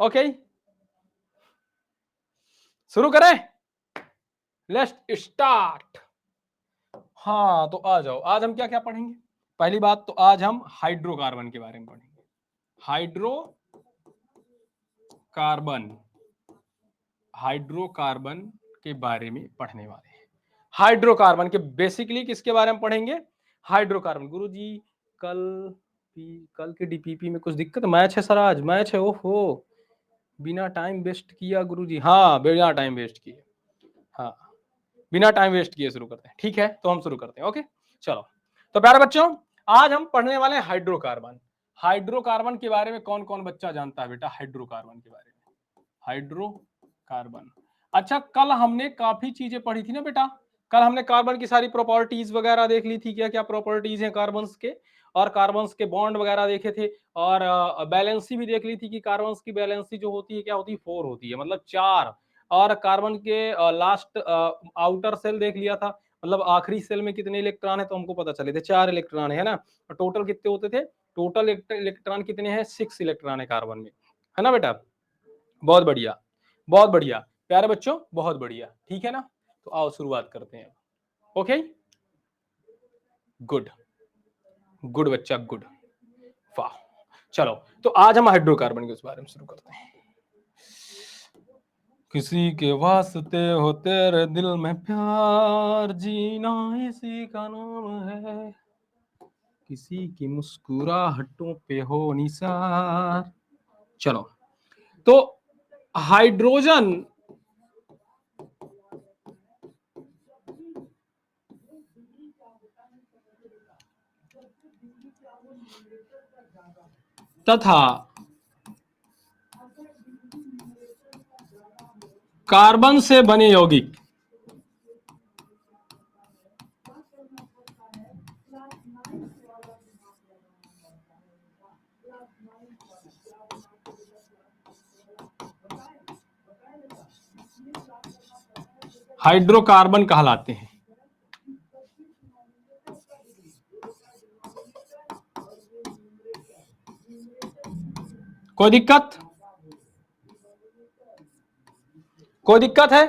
Okay, शुरू करें, let's start. हाँ तो आ जाओ, आज हम क्या क्या पढ़ेंगे। पहली बात तो आज हम हाइड्रोकार्बन के बारे में पढ़ेंगे। हाइड्रोकार्बन, हाइड्रोकार्बन के बारे में पढ़ने वाले हैं। हाइड्रोकार्बन के बेसिकली किसके बारे में पढ़ेंगे, हाइड्रोकार्बन। गुरुजी कल के डीपीपी में कुछ दिक्कत, मैच है सर, आज मैच है, ओहो बिना टाइम वेस्ट किया गुरुजी। हाँ बिना टाइम वेस्ट किए, हाँ बिना टाइम वेस्ट किए शुरू करते हैं। ठीक है तो हम शुरू करते हैं। ओके चलो, तो प्यारे बच्चों आज हम पढ़ने वाले हैं हाइड्रोकार्बन। हाइड्रोकार्बन के बारे में कौन कौन बच्चा जानता है बेटा, हाइड्रोकार्बन के बारे में। हाइड्रोकार्बन, अच्छा कल हमने काफी चीजें पढ़ी थी ना बेटा। कल हमने कार्बन की सारी प्रॉपर्टीज वगैरह देख ली थी, क्या क्या प्रॉपर्टीज हैं कार्बन्स के, और कार्बन्स के बॉन्ड वगैरह देखे थे, और बैलेंसी भी देख ली थी कि कार्बन्स की बैलेंसी जो होती है क्या होती है, 4 होती है, मतलब 4। और कार्बन के लास्ट आउटर सेल देख लिया था, मतलब आखिरी सेल में कितने इलेक्ट्रॉन है, तो हमको पता चले थे 4 इलेक्ट्रॉन है ना। टोटल कितने होते थे, टोटल इलेक्ट्रॉन कितने हैं, 6 इलेक्ट्रॉन है कार्बन में, है ना बेटा। बहुत बढ़िया, बहुत बढ़िया प्यारे बच्चों, बहुत बढ़िया। ठीक है ना, तो आओ शुरुआत करते हैं। ओके गुड, गुड बच्चा गुड, वाह। चलो तो आज हम हाइड्रोकार्बन के उस बारे में शुरू करते हैं। किसी के वास्ते हो तेरे दिल में प्यार, जीना इसी का नाम है, किसी की मुस्कुराहटों पे हो निसार। चलो तो हाइड्रोजन तथा कार्बन से बने यौगिक हाइड्रोकार्बन कहलाते हैं। कोई दिक्कत, कोई दिक्कत है।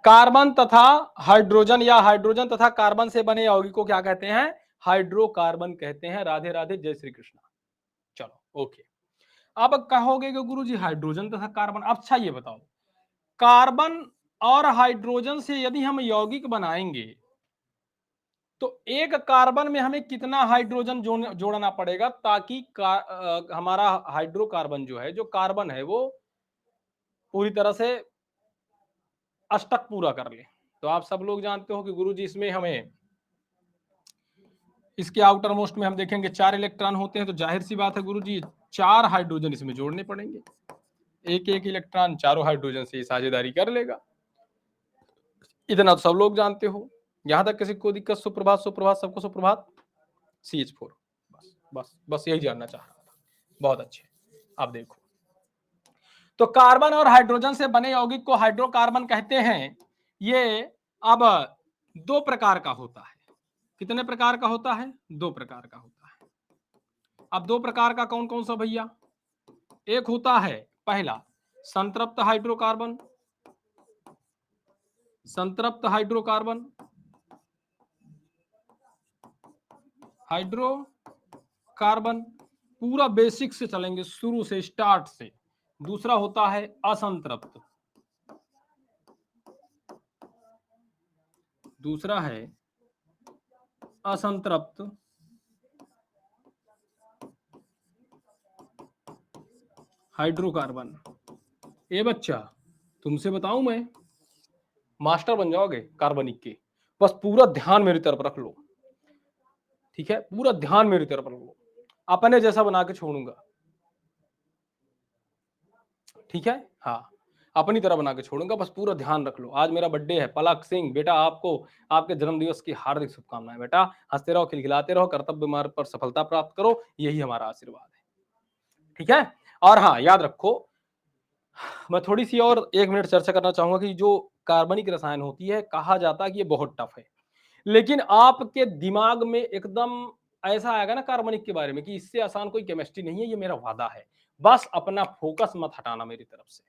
कार्बन तथा हाइड्रोजन या हाइड्रोजन तथा कार्बन से बने यौगिक को क्या कहते हैं, हाइड्रोकार्बन कहते हैं। राधे राधे, जय श्री कृष्ण। चलो ओके, अब कहोगे कि गुरुजी हाइड्रोजन तथा कार्बन, अच्छा ये बताओ कार्बन और हाइड्रोजन से यदि हम यौगिक बनाएंगे तो एक कार्बन में हमें कितना हाइड्रोजन जोड़ना पड़ेगा ताकि हमारा हाइड्रोकार्बन जो है, जो कार्बन है वो पूरी तरह से अष्टक पूरा कर ले। तो आप सब लोग जानते हो कि गुरुजी इसमें हमें इसके आउटर मोस्ट में हम देखेंगे 4 इलेक्ट्रॉन होते हैं, तो जाहिर सी बात है गुरुजी 4 हाइड्रोजन इसमें जोड़ने पड़ेंगे। एक एक इलेक्ट्रॉन चारों हाइड्रोजन से साझेदारी कर लेगा, इतना तो सब लोग जानते हो। यहां तक किसी को दिक्कत, सुप्रभात सुप्रभात, सबको सुप्रभात। CH4, बस बस बस यही जानना चाह रहा था। बहुत अच्छे, अब देखो तो कार्बन और हाइड्रोजन से बने यौगिक को हाइड्रोकार्बन कहते हैं। ये अब 2 प्रकार का होता है। कितने प्रकार का होता है, 2 प्रकार का होता है। अब 2 प्रकार का कौन कौन सा भैया, एक होता है पहला संतृप्त हाइड्रोकार्बन, संतृप्त हाइड्रोकार्बन, हाइड्रोकार्बन पूरा बेसिक से चलेंगे, शुरू से स्टार्ट से। दूसरा होता है असंतृप्त, दूसरा है असंतृप्त हाइड्रोकार्बन। ए बच्चा तुमसे बताऊं मैं, मास्टर बन जाओगे कार्बनिक के, बस पूरा ध्यान मेरी तरफ रख लो। ठीक है, पूरा ध्यान मेरी तरफ रख लो, अपने जैसा बना के छोड़ूंगा। ठीक है, हाँ अपनी तरह बना के छोड़ूंगा, बस पूरा ध्यान रख लो। आज मेरा बर्थडे है, पलक सिंह बेटा, आपको आपके जन्मदिवस की हार्दिक शुभकामनाएं बेटा। हंसते रहो, खिलखिलाते रहो, कर्तव्य मार्ग पर सफलता प्राप्त करो, यही हमारा आशीर्वाद है। ठीक है, और हाँ याद रखो, मैं थोड़ी सी और 1 मिनट चर्चा करना चाहूंगा कि जो कार्बनिक रसायन होती है, कहा जाता है कि ये बहुत टफ है, लेकिन आपके दिमाग में एकदम ऐसा आएगा ना कार्बनिक के बारे में कि इससे आसान कोई केमिस्ट्री नहीं है, ये मेरा वादा है। बस अपना फोकस मत हटाना मेरी तरफ से,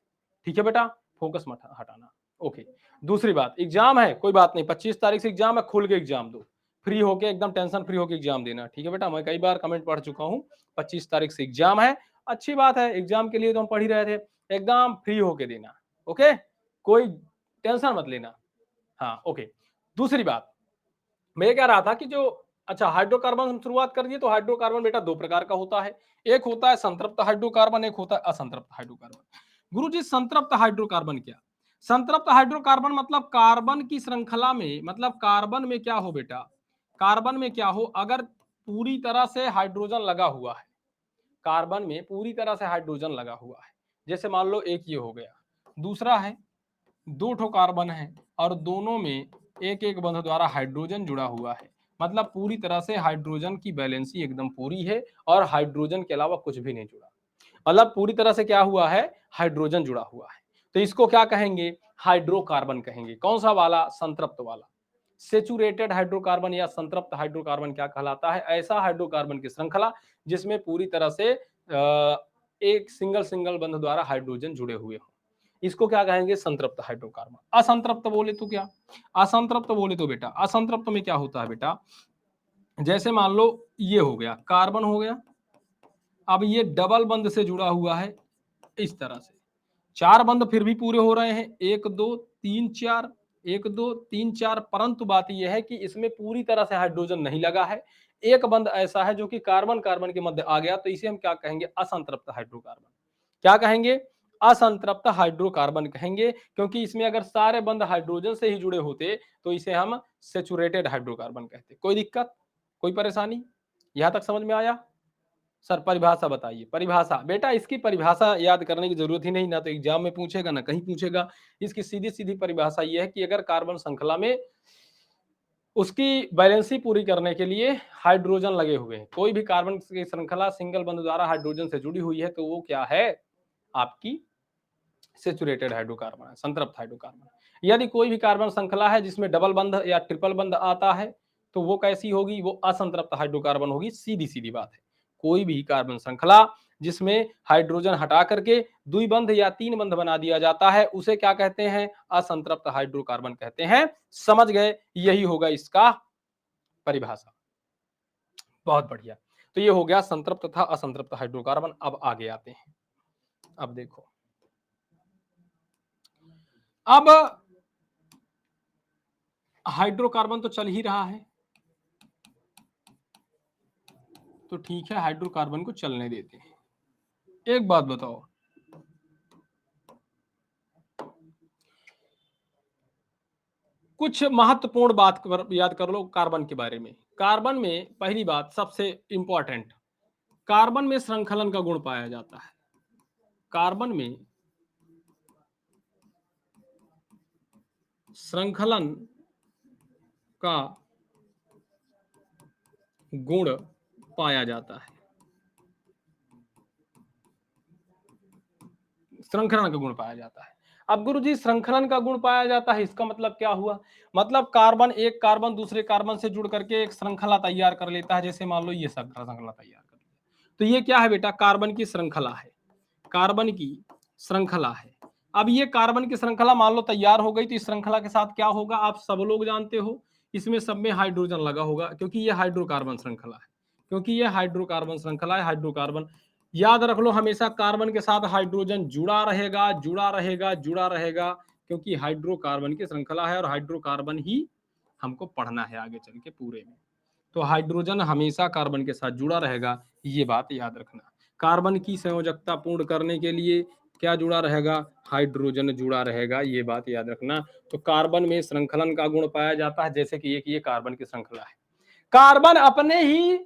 ठीक है बेटा, फोकस मत हटाना। ओके, दूसरी बात, एग्जाम है, कोई बात नहीं, 25 तारीख से एग्जाम है, खुल के एग्जाम दो, फ्री होके एकदम टेंशन फ्री होके एग्जाम देना, ठीक है बेटा। मैं कई बार कमेंट पढ़ चुका हूँ, 25 तारीख से एग्जाम है, अच्छी बात है, एग्जाम के लिए तो हम पढ़ ही रहे थे, एकदम फ्री होके देना। ओके, कोई टेंशन मत लेना। हाँ ओके, दूसरी बात मैं ये कह रहा था कि जो अच्छा हाइड्रोकार्बन हम शुरुआत कर दिए, तो हाइड्रोकार्बन बेटा दो प्रकार का होता है, एक होता है संतृप्त हाइड्रोकार्बन, एक होता है असंतृप्त हाइड्रोकार्बन। गुरुजी संतृप्त हाइड्रोकार्बन क्या? संतृप्त हाइड्रोकार्बन मतलब कार्बन की श्रृंखला में, मतलब कार्बन में क्या हो बेटा, कार्बन में क्या हो, अगर पूरी तरह से हाइड्रोजन लगा हुआ है, कार्बन में पूरी तरह से हाइड्रोजन लगा हुआ है, जैसे मान लो एक ये हो गया, दूसरा है दो ठो कार्बन है और दोनों में एक एक बंध द्वारा हाइड्रोजन जुड़ा हुआ है, मतलब पूरी तरह से हाइड्रोजन की बैलेंसी एकदम पूरी है और हाइड्रोजन के अलावा कुछ भी नहीं जुड़ा, मतलब पूरी तरह से क्या हुआ है, हाइड्रोजन जुड़ा हुआ है, तो इसको क्या कहेंगे, हाइड्रोकार्बन कहेंगे। कौन सा वाला, संतृप्त वाला। सेचुरेटेड हाइड्रोकार्बन या संतृप्त हाइड्रोकार्बन क्या कहलाता है, ऐसा हाइड्रोकार्बन की श्रृंखला जिसमें पूरी तरह से एक सिंगल सिंगल बंध द्वारा हाइड्रोजन जुड़े हुए हो, इसको क्या कहेंगे, संतृप्त हाइड्रोकार्बन। असंतृप्त बोले तो क्या, असंतृप्त बोले तो बेटा, असंतृप्त में क्या होता है बेटा, जैसे मान लो ये हो गया, कार्बन हो गया, अब ये डबल बंध से जुड़ा हुआ है, इस तरह से चार बंध फिर भी पूरे हो रहे हैं, एक दो तीन चार, एक दो तीन चार, परंतु बात यह है कि इसमें पूरी तरह से हाइड्रोजन नहीं लगा है, एक बंध ऐसा है जो कि कार्बन कार्बन के मध्य आ गया, तो इसे हम क्या कहेंगे, असंतृप्त हाइड्रोकार्बन। क्या कहेंगे, असंतृप्त हाइड्रोकार्बन कहेंगे, क्योंकि इसमें अगर सारे बंध हाइड्रोजन से ही जुड़े होते तो इसे हम सेचुरेटेड हाइड्रोकार्बन कहते। कोई दिक्कत, कोई परेशानी, यहां तक समझ में आया? सर परिभाषा बताइए, परिभाषा बेटा इसकी परिभाषा याद करने की जरूरत ही नहीं, ना तो एग्जाम में पूछेगा ना कहीं पूछेगा। इसकी सीधी सीधी परिभाषा ये है कि अगर कार्बन श्रृंखला में उसकी बैलेंसी पूरी करने के लिए हाइड्रोजन लगे हुए हैं, कोई भी कार्बन की श्रृंखला सिंगल बंध द्वारा हाइड्रोजन से जुड़ी हुई है, तो वो क्या है, आपकी सेचुरेटेड हाइड्रोकार्बन है, संतृप्त हाइड्रोकार्बन। यदि कोई भी कार्बन श्रृंखला है जिसमें डबल बंध या ट्रिपल बंध आता है, तो वो कैसी होगी, वो असंतृप्त हाइड्रोकार्बन होगी, सीधी सीधी बात है। कोई भी कार्बन श्रृंखला जिसमें हाइड्रोजन हटा करके द्विबंध या तीन बंध बना दिया जाता है, उसे क्या कहते हैं, असंतृप्त हाइड्रोकार्बन कहते हैं। समझ गए, यही होगा इसका परिभाषा। बहुत बढ़िया, तो ये हो गया संतृप्त तथा असंतृप्त हाइड्रोकार्बन। अब आगे आते हैं, अब देखो, अब हाइड्रोकार्बन तो चल ही रहा है, तो ठीक है, हाइड्रोकार्बन को चलने देते हैं। एक बात बताओ, कुछ महत्वपूर्ण बात याद कर लो कार्बन के बारे में। कार्बन में पहली बात सबसे इंपॉर्टेंट, कार्बन में श्रृंखलन का गुण पाया जाता है। कार्बन में श्रृंखलन का गुण पाया जाता है, श्रृंखलन का गुण पाया जाता है। अब गुरुजी श्रृंखलन का गुण पाया जाता है, इसका मतलब क्या हुआ, मतलब कार्बन एक कार्बन दूसरे कार्बन से जुड़ करके एक श्रृंखला तैयार कर लेता है, जैसे मान लो ये श्रृंखला तैयार कर लिया, तो ये क्या है बेटा, कार्बन की श्रृंखला है, कार्बन की श्रृंखला है। अब ये कार्बन की श्रृंखला मान लो तैयार हो गई, तो इस श्रृंखला के साथ क्या होगा, आप सब लोग जानते हो, इसमें सब में हाइड्रोजन लगा होगा, क्योंकि ये हाइड्रोकार्बन श्रृंखला है, क्योंकि ये हाइड्रोकार्बन श्रृंखला है, हाइड्रोकार्बन। याद रख लो, हमेशा कार्बन के साथ हाइड्रोजन जुड़ा रहेगा, जुड़ा रहेगा, जुड़ा रहेगा, क्योंकि हाइड्रोकार्बन की श्रृंखला है और हाइड्रोकार्बन ही हमको पढ़ना है आगे चल के पूरे में, तो हाइड्रोजन हमेशा कार्बन के साथ जुड़ा रहेगा, ये बात याद रखना। कार्बन की संयोजकता पूर्ण करने के लिए क्या जुड़ा रहेगा, हाइड्रोजन जुड़ा रहेगा, ये बात याद रखना। तो कार्बन में श्रृंखलन का गुण पाया जाता है, जैसे कि ये कार्बन की श्रृंखला है, कार्बन अपने ही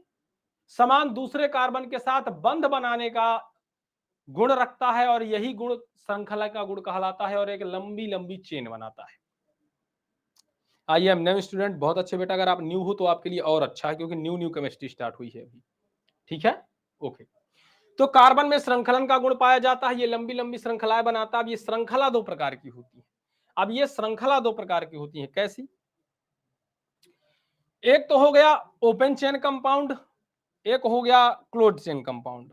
समान दूसरे कार्बन के साथ बंध बनाने का गुण रखता है, और यही गुण श्रृंखला का गुण कहलाता है, और एक लंबी लंबी चेन बनाता है। आई एम न्यू स्टूडेंट, बहुत अच्छे बेटा, अगर आप न्यू हो तो आपके लिए और अच्छा है, क्योंकि न्यू न्यू केमिस्ट्री स्टार्ट हुई है अभी, ठीक है, ओके। तो कार्बन में श्रृंखलन का गुण पाया जाता है, ये लंबी लंबी श्रृंखलाएं बनाता है। अब ये श्रृंखला दो प्रकार की होती है, अब ये श्रृंखला दो प्रकार की होती है, कैसी, एक तो हो गया ओपन चेन कंपाउंड, एक हो गया क्लोज्ड चेन कंपाउंड,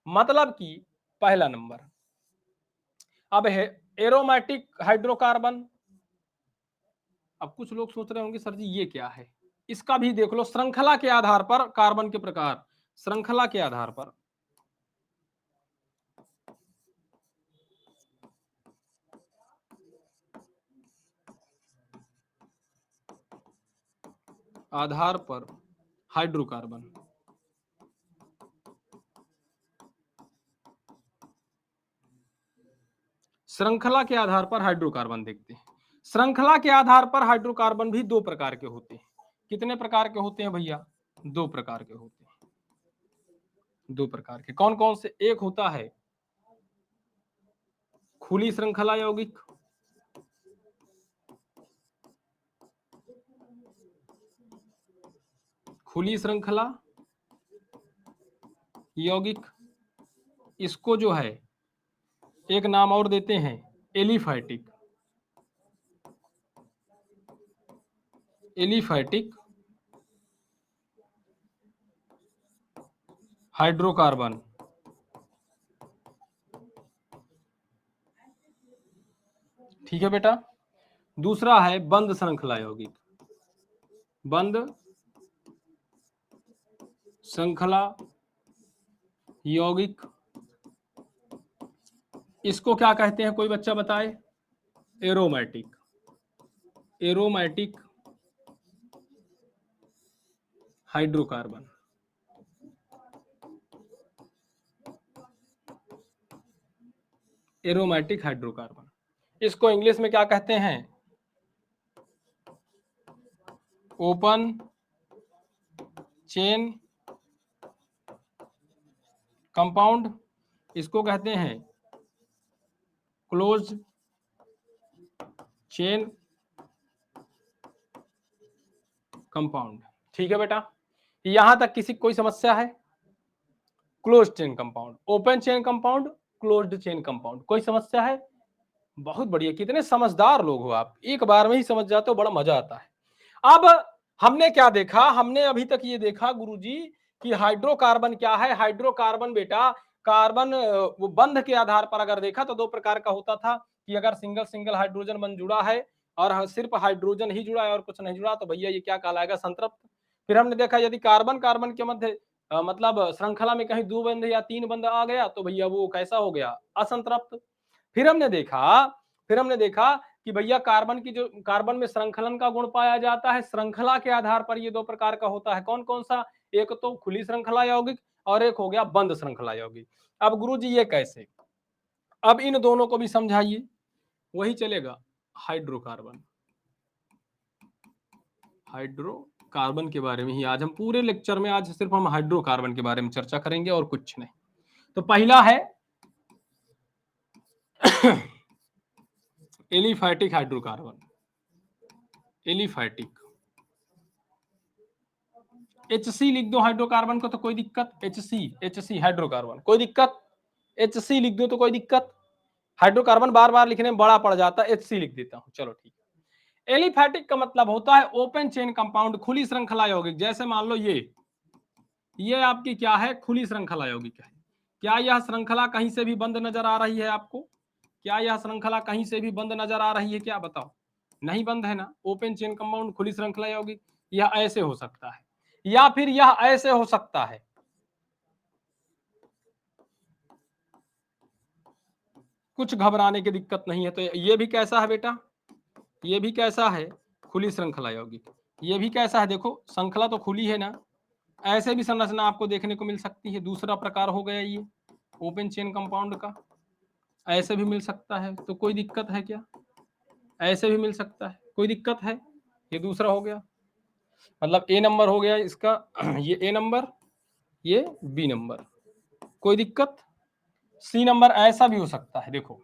मतलब कि पहला नंबर। अब है एरोमेटिक हाइड्रोकार्बन। अब कुछ लोग सोच रहे होंगे सर जी ये क्या है, इसका भी देख लो श्रृंखला के आधार पर कार्बन के प्रकार, श्रृंखला के आधार पर हाइड्रोकार्बन, श्रृंखला के आधार पर हाइड्रोकार्बन देखते हैं। श्रृंखला के आधार पर हाइड्रोकार्बन भी दो प्रकार के होते हैं। कितने प्रकार के होते हैं भैया? दो प्रकार के होते हैं। दो प्रकार के कौन कौन से? एक होता है खुली श्रृंखला यौगिक, खुली श्रृंखला यौगिक, इसको जो है एक नाम और देते हैं एलिफैटिक, एलिफैटिक हाइड्रोकार्बन। ठीक है बेटा। दूसरा है बंद श्रृंखला यौगिक, बंद श्रृंखला यौगिक, इसको क्या कहते हैं कोई बच्चा बताए? Aromatic, aromatic hydrocarbon. Aromatic hydrocarbon, इसको इंग्लिश में क्या कहते हैं? ओपन चेन कंपाउंड, इसको कहते हैं क्लोज चेन कंपाउंड। ठीक है बेटा, यहां तक किसी कोई समस्या है? Close chain compound, open chain compound, closed chain compound, कोई समस्या है? बहुत बढ़िया, कितने समझदार लोग हो आप, एक बार में ही समझ जाते हो, बड़ा मजा आता है। अब हमने क्या देखा? हमने अभी तक ये देखा गुरुजी कि हाइड्रोकार्बन क्या है। हाइड्रोकार्बन बेटा कार्बन वो बंध के आधार पर अगर देखा तो दो प्रकार का होता था कि अगर सिंगल सिंगल हाइड्रोजन बंध जुड़ा है और सिर्फ हाइड्रोजन ही जुड़ा है और कुछ नहीं जुड़ा तो भैया ये क्या कहलाएगा? संतृप्त। फिर हमने देखा यदि कार्बन कार्बन के मध्य मतलब श्रृंखला में कहीं दो बंध या तीन बंध आ गया तो भैया वो कैसा हो गया? असंतृप्त। फिर हमने देखा कि भैया कार्बन की जो कार्बन में श्रृंखलन का गुण पाया जाता है, श्रृंखला के आधार पर ये दो प्रकार का होता है। कौन कौन सा? एक तो खुली श्रृंखला यौगिक और एक हो गया बंद श्रृंखला यौगिक। अब गुरुजी ये कैसे? अब इन दोनों को भी समझाइए, वही चलेगा। हाइड्रोकार्बन, हाइड्रोकार्बन के बारे में ही आज हम पूरे लेक्चर में, आज सिर्फ हम हाइड्रोकार्बन के बारे में चर्चा करेंगे और कुछ नहीं। तो पहला है एलिफैटिक हाइड्रोकार्बन, एलिफैटिक। HC लिख दो हाइड्रोकार्बन को तो कोई दिक्कत? HC हाइड्रोकार्बन कोई दिक्कत? HC लिख दो तो कोई दिक्कत? हाइड्रोकार्बन बार बार लिखने में बड़ा पड़ जाता है, HC लिख देता हूं, चलो ठीक है। एलिफैटिक का मतलब होता है ओपन चेन कंपाउंड, खुली श्रृंखला यौगिक। जैसे मान लो ये आपकी क्या है? खुली श्रृंखला यौगिक है। क्या यह श्रृंखला कहीं से भी बंद नजर आ रही है आपको? क्या यह श्रृंखला कहीं से भी बंद नजर आ रही है? क्या बताओ? नहीं बंद है ना। ओपन चेन कंपाउंड, खुली श्रृंखला यौगिक। यह ऐसे हो सकता है या फिर यह ऐसे हो सकता है। कुछ घबराने की दिक्कत नहीं है। तो ये भी कैसा है बेटा? ये भी कैसा है? खुली श्रृंखला यौगिक। ये भी कैसा है? देखो श्रृंखला तो खुली है ना, ऐसे भी संरचना आपको देखने को मिल सकती है। दूसरा प्रकार हो गया ये ओपन चेन कंपाउंड का, ऐसे भी मिल सकता है। तो कोई दिक्कत है क्या? ऐसे भी मिल सकता है, कोई दिक्कत है? ये दूसरा हो गया, मतलब ए नंबर हो गया इसका, ये ए नंबर, ये बी नंबर, कोई दिक्कत? सी नंबर ऐसा भी हो सकता है। देखो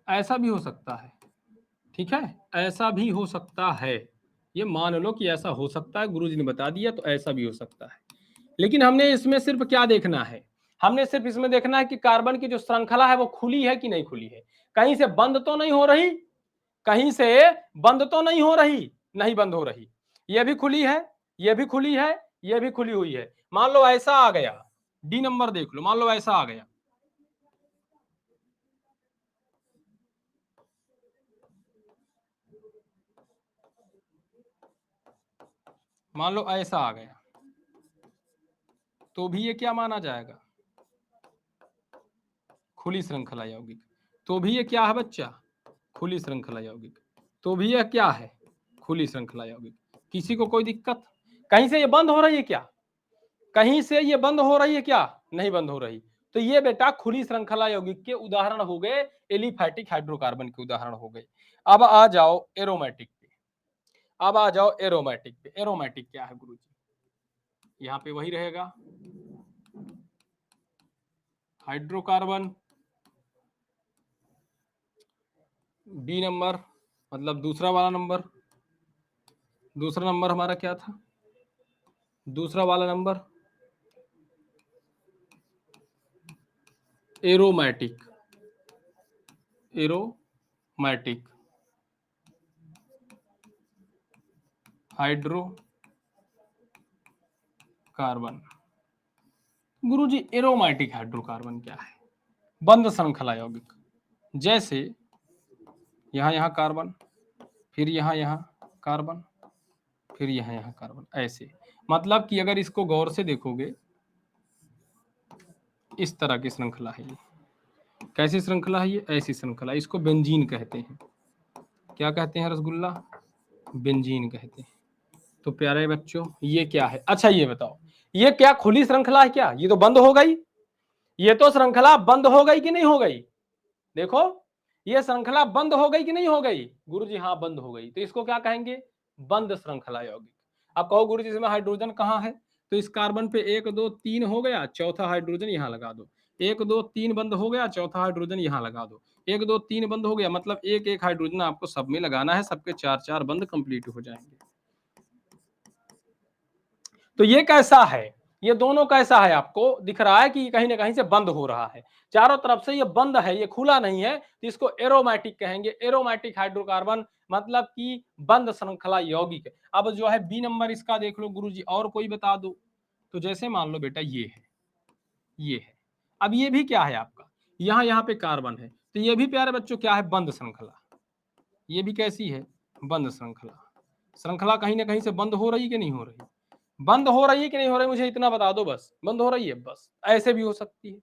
ऐसा भी हो सकता है, ठीक है, ऐसा भी हो सकता है। ये मान लो कि ऐसा हो सकता है, गुरुजी ने बता दिया, तो ऐसा भी हो सकता है। लेकिन हमने इसमें सिर्फ क्या देखना है? हमने सिर्फ इसमें देखना है कि कार्बन की जो श्रृंखला है वो खुली है कि नहीं खुली है, कहीं से बंद तो नहीं हो रही, कहीं से बंद तो नहीं हो रही, नहीं बंद हो रही, ये भी खुली है, ये भी खुली है, ये भी खुली हुई है। मान लो ऐसा आ गया, डी नंबर देख लो, मान लो ऐसा आ गया, मान लो ऐसा आ गया, तो भी ये क्या माना जाएगा? खुली श्रृंखला यौगिक। तो भी ये क्या है बच्चा? खुली श्रृंखला यौगिक। तो भी यह क्या है? खुली श्रृंखला यौगिक। किसी को कोई दिक्कत? कहीं से ये बंद हो रही है क्या? कहीं से ये बंद हो रही है क्या? नहीं बंद हो रही। तो ये बेटा खुली श्रृंखला यौगिक के उदाहरण हो गए, एलिफैटिक हाइड्रोकार्बन के उदाहरण हो गए। अब आ जाओ एरोमेटिक पे। अब आ जाओ एरोमेटिक पे। एरोमेटिक क्या है गुरुजी? यहाँ पे वही रहेगा, हाइड्रोकार्बन, बी नंबर मतलब दूसरा वाला नंबर, दूसरा नंबर हमारा क्या था? दूसरा वाला number aromatic, aromatic hydro carbon. गुरुजी एरोमेटिक हाइड्रोकार्बन क्या है? बंद श्रृंखला यौगिक। जैसे यहां यहां कार्बन, फिर यहां कार्बन, फिर यहां कार्बन, ऐसे। मतलब कि अगर इसको गौर से देखोगे, इस तरह की श्रृंखला है ये। कैसी श्रृंखला है ये? ऐसी श्रृंखला। इसको बेंजीन कहते हैं। क्या कहते हैं रसगुल्ला? बेंजीन कहते हैं। तो प्यारे बच्चों ये क्या है? अच्छा ये बताओ, ये क्या खुली श्रृंखला है क्या? ये तो बंद हो गई। ये तो श्रृंखला बंद हो गई कि नहीं हो गई? देखो ये श्रृंखला बंद हो गई कि नहीं हो गई? गुरुजी हाँ बंद हो गई। तो इसको क्या कहेंगे? बंद श्रृंखला यौगिक। अब कहो गुरुजी इसमें हाइड्रोजन कहाँ है? तो इस कार्बन पे 1 2 3 हो गया, चौथा हाइड्रोजन यहाँ लगा दो। 1 2 3 बंद हो गया, चौथा हाइड्रोजन यहाँ लगा दो। 1 2 3 बंद हो गया, मतलब एक एक हाइड्रोजन आपको सब में लगाना है, सबके 4 4 बंद कंप्लीट हो जाएंगे। तो ये कैसा है? ये दोनों कैसा है? आपको दिख रहा है कि कहीं ना कहीं से बंद हो रहा है, चारों तरफ से ये बंद है, ये खुला नहीं है, तो इसको एरोमेटिक कहेंगे। एरोमेटिक हाइड्रोकार्बन मतलब कि बंद श्रृंखला यौगिक। अब जो है बी नंबर इसका देख लो गुरुजी, और कोई बता दो। तो जैसे मान लो बेटा ये है, ये है। अब ये भी क्या है आपका? यहाँ पे कार्बन है, तो ये भी प्यारे बच्चों क्या है? बंद श्रृंखला। ये भी कैसी है? बंद श्रृंखला। श्रृंखला कहीं ना कहीं से बंद हो रही कि नहीं हो रही? बंद हो रही है कि नहीं हो रही? मुझे इतना बता दो बस। बंद हो रही है बस। ऐसे भी हो सकती है।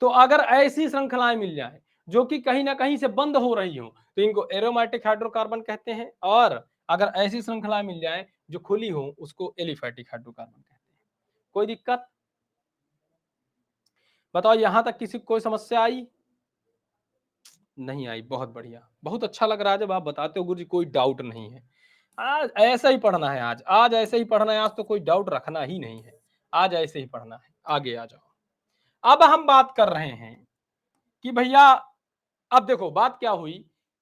तो अगर ऐसी श्रृंखलाएं मिल जाए जो कि कहीं ना कहीं से बंद हो रही हो, तो इनको एरोमेटिक हाइड्रोकार्बन कहते हैं। और अगर ऐसी श्रृंखलाएं मिल जाए जो खुली हो, उसको एलिफैटिक हाइड्रोकार्बन कहते हैं। कोई दिक्कत? बताओ यहां तक किसी को कोई समस्या आई? नहीं आई। बहुत बढ़िया, बहुत अच्छा लग रहा है जब आप बताते हो गुरुजी, कोई डाउट नहीं है। आज ऐसा ही पढ़ना है, आज ऐसे ही पढ़ना है। आज तो कोई डाउट रखना ही नहीं है, आज ऐसे ही पढ़ना है। आगे आ जाओ। अब हम बात कर रहे हैं कि भैया अब देखो बात क्या हुई,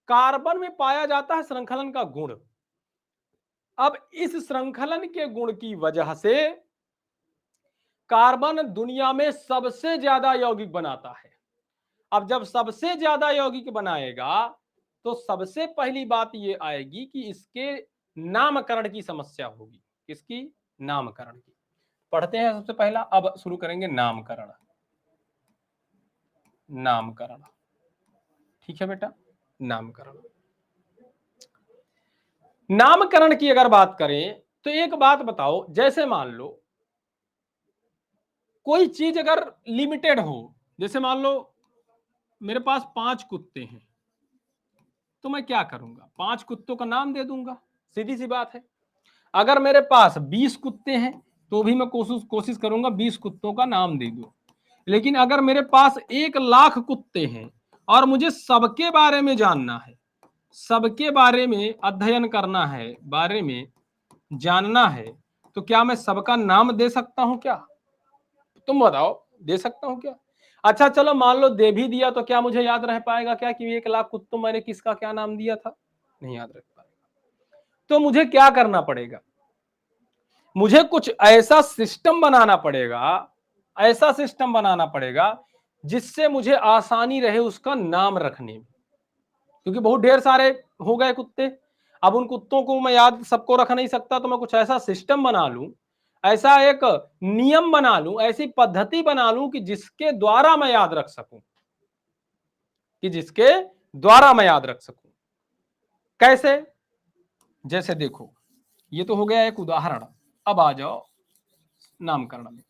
कार्बन में पाया जाता है श्रृंखलन का गुण। अब इस श्रृंखलन के गुण की वजह से कार्बन दुनिया में सबसे ज्यादा यौगिक बनाता है। अब जब सबसे ज्यादा यौगिक बनाएगा तो सबसे पहली बात ये आएगी कि इसके नामकरण की समस्या होगी। किसकी? नामकरण की। पढ़ते हैं सबसे पहला, अब शुरू करेंगे नामकरण। नामकरण, ठीक है बेटा। नामकरण, नामकरण की अगर बात करें तो एक बात बताओ, जैसे मान लो कोई चीज अगर लिमिटेड हो, जैसे मान लो मेरे पास 5 कुत्ते हैं, तो मैं क्या करूंगा? 5 कुत्तों का नाम दे दूंगा, सीधी सी बात है। अगर मेरे पास 20 कुत्ते हैं तो भी मैं कोशिश करूंगा 20 कुत्तों का नाम दे दूं। लेकिन अगर मेरे पास 1 लाख कुत्ते हैं और मुझे सबके बारे में जानना है, सबके बारे में अध्ययन करना है, बारे में जानना है, तो क्या मैं सबका नाम दे सकता हूं क्या? तुम बताओ, दे सकता हूं क्या? अच्छा चलो मान लो दे भी दिया, तो क्या मुझे याद रह पाएगा क्या कि 1 लाख कुत्तों मैंने किसका क्या नाम दिया था? नहीं याद रख पाएगा। तो मुझे क्या करना पड़ेगा? मुझे कुछ ऐसा सिस्टम बनाना पड़ेगा, ऐसा सिस्टम बनाना पड़ेगा जिससे मुझे आसानी रहे उसका नाम रखने में। क्योंकि बहुत ढेर सारे हो गए कुत्ते। अब उन कुत्तों को मैं याद सबको रख नहीं सकता, तो मैं कुछ ऐसा सिस्टम बना लूं, ऐसा एक नियम बना लूं, ऐसी पद्धति बना लूं कि जिसके द्वारा मैं याद रख सकूं, कि जिसके द्वारा मैं याद रख सकूं। कैसे? जैसे देखो, ये तो हो गया एक उदाहरण। अब आ जाओ नामकरण में।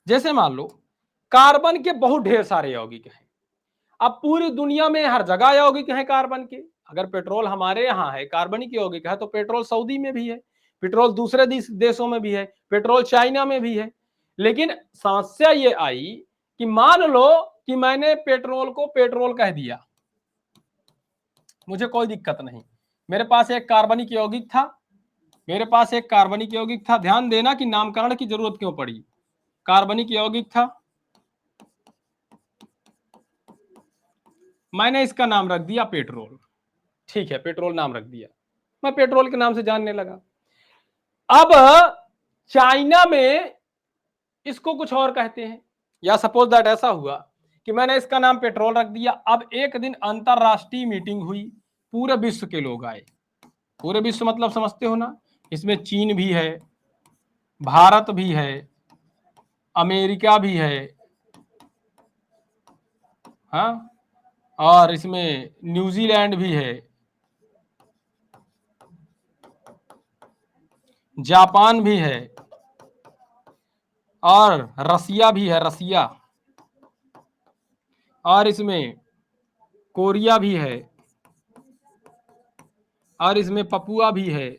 जैसे मान लो कार्बन के बहुत ढेर सारे यौगिक हैं। अब पूरी दुनिया में हर जगह यौगिक हैं कार्बन के। अगर पेट्रोल हमारे यहाँ है, कार्बनिक यौगिक है, तो पेट्रोल सऊदी में भी है, पेट्रोल दूसरे देशों में भी है, पेट्रोल चाइना में भी है। लेकिन समस्या ये आई कि मान लो कि मैंने पेट्रोल को पेट्रोल कह दिया, मुझे कोई दिक्कत नहीं। मेरे पास एक कार्बनिक यौगिक था, मेरे पास एक कार्बनिक यौगिक था। ध्यान देना कि नामकरण की जरूरत क्यों पड़ी। कार्बनिक यौगिक था, मैंने इसका नाम रख दिया पेट्रोल। ठीक है, पेट्रोल नाम रख दिया, मैं पेट्रोल के नाम से जानने लगा। अब चाइना में इसको कुछ और कहते हैं, या सपोज दैट ऐसा हुआ कि मैंने इसका नाम पेट्रोल रख दिया। अब एक दिन अंतरराष्ट्रीय मीटिंग हुई, पूरे विश्व के लोग आए। पूरे विश्व मतलब समझते हो ना, इसमें चीन भी है, भारत भी है, अमेरिका भी है, हाँ, और इसमें न्यूजीलैंड भी है, जापान भी है, और रसिया भी है, रसिया, और इसमें कोरिया भी है, और इसमें पपुआ भी है।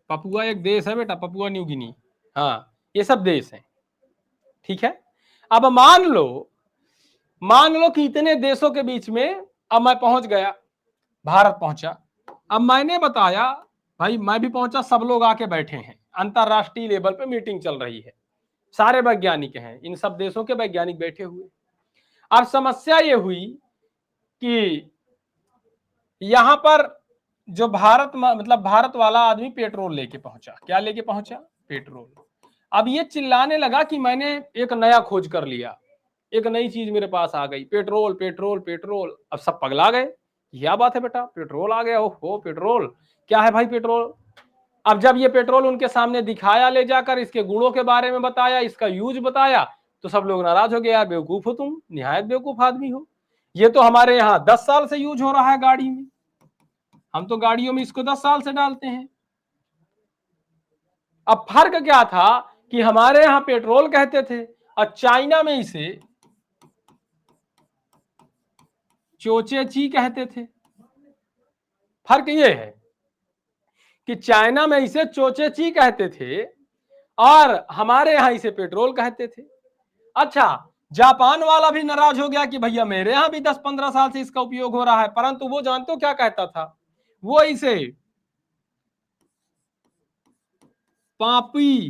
पपुआ एक देश है बेटा, पपुआ न्यू गिनी, हाँ, ये सब देश हैं। ठीक है, अब मान लो कि इतने देशों के बीच में अब मैं पहुंच गया, भारत पहुंचा। अब मैंने बताया, भाई मैं भी पहुंचा, सब लोग आके बैठे हैं, अंतरराष्ट्रीय लेवल पे मीटिंग चल रही है, सारे वैज्ञानिक हैं, इन सब देशों के वैज्ञानिक बैठे हुए। अब समस्या ये हुई कि यहां पर जो भारत मतलब भारत वाला आदमी पेट्रोल लेके पहुंचा। क्या लेके पहुंचा? पेट्रोल। अब ये चिल्लाने लगा कि मैंने एक नया खोज कर लिया, एक नई चीज मेरे पास आ गई, पेट्रोल पेट्रोल पेट्रोल। अब सब पगला गए, क्या बात है बेटा, पेट्रोल आ गया, ओहो पेट्रोल, क्या है भाई पेट्रोल? अब जब ये पेट्रोल उनके सामने दिखाया, ले जाकर इसके गुणों के बारे में बताया, इसका यूज बताया, तो सब लोग नाराज हो गए, यार बेवकूफ हो तुम, निहायत बेवकूफ आदमी हो, ये तो हमारे यहाँ 10 साल से यूज हो रहा है गाड़ी में, हम तो गाड़ियों में इसको 10 साल से डालते हैं। अब फर्क क्या था कि हमारे यहां पेट्रोल कहते थे और चाइना में इसे चोचेची कहते थे। फर्क ये है कि चाइना में इसे चोचेची कहते थे और हमारे यहां इसे पेट्रोल कहते थे। अच्छा, जापान वाला भी नाराज हो गया कि भैया मेरे यहां भी 10-15 साल से इसका उपयोग हो रहा है, परंतु वो जानते हो क्या कहता था? वो इसे पापी